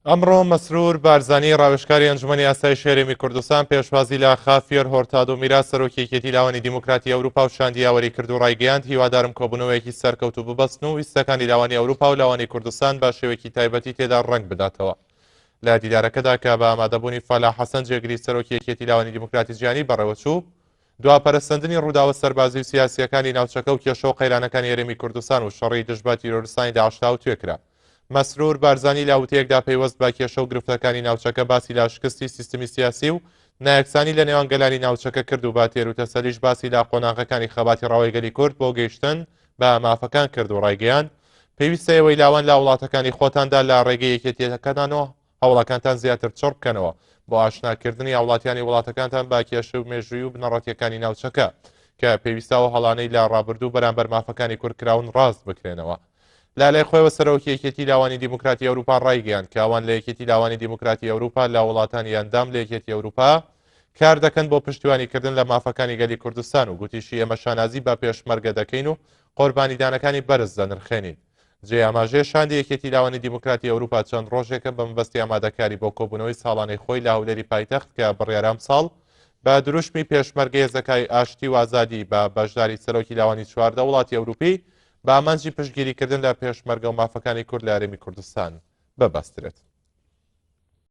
ئەمڕۆ مەسرور بارزانی ڕاوێژکاری ئەنجومەنی یاسای شێرێمی کوردستان پێشوازی لە خافیۆر هۆرتادۆ میرا سەرۆکی یەکێتی لاوانی دیموکراتی ئەوروپا و شاندی یاوەری کرد و ڕایگەیاند هیوادارم کۆبوونەوەیەکی سەرکەوتوو ببەستن و ویستەکانی لاوانی ئەوروپا و لاوانی کوردستان بە شێوەیەکی تایبەتی تێدا ڕەنگ بداتەوە. لە دیدارەکەدا کە بە ئامادەبوونی فەلاح حەسەن جێگری سەرۆکی یەکێتی لاوانی دیموکراتی جیهانی بەڕێوەچوو، دواپەرستنی ڕووداوە سەربازی و سیاسیەکانی ناوچەکە و کێشە و قەیرانەکانی هەرێمی کوردستان و شەڕی دژبە تیرۆریستانی داعشتا و توێکرا. مەسرور بارزانی لە وتەیەکدا پەیوەست بە کێشە و گرفتەکانی ناوچەکە باسی لە شکستی سیستمی سیاسی و نایەکسانی لە نێوان گەلانی ناوچەکە کرد و با تێروتەسەلیش باسی لە قۆناغەکانی خەباتی ڕاوێگەلی کورد بۆ گەیشتن بە مافەکان کرد و ڕایگەیاند پێویستە ئێوەی لاوان لە وڵاتەکانی خۆتاندا لە ڕێگەی یەکێتیەکەدانەوە هەوڵەکانتان زیاتر چڕ بکەنەوە بۆ ئاشناکردنی هاوڵاتیانی وڵاتەکانتان با کێشە و مێژووی و بنەڕەتیەکانی ناوچەکە کە پێویستاوە هەڵانەی لە ڕابردوو بەرامبەر مافەکانی کوردکراون ڕاست بکرێنەوە. لالای خۆیەوە سەرۆکی یەکێتی لاوانی دیموکراتی ئەوروپا ڕایگەیاند کە ئەوان لە یەکێتی لاوانی دیموکراتی ئەوروپا لە وڵاتانی ئەندام لە یەکێتی ئەوروپا کار دەکەن بۆ پشتیوانیکردن لە مافەکانی گەلی کوردستان و گوتیشی ئێمە شانازی بە پێشمەرگە دەکەین و قۆربانیدانەکانی بەرز دەنرخێنین. جێ ئاماژەیە شاندی یەکێتی لاوانی دیموکراتی ئەوروپا چەند ڕۆژێکە بە مەبەستی ئامادەکاری بۆ کۆبوونەوەی ساڵانەی خۆی لە هەولێری پایتەخت کە بڕیارام ساڵ بە دروشمی پێشمەرگەی هێزەکای ئاشتی و ئازادی بە بەشداری سەرۆکی لاوانی چواردە وڵاتی ئەوروپی با ئامانجی پشتگیریکردن لە پێشمەرگە و مافەکانی کورد لە هەرێمی کوردستان ببەسترێت.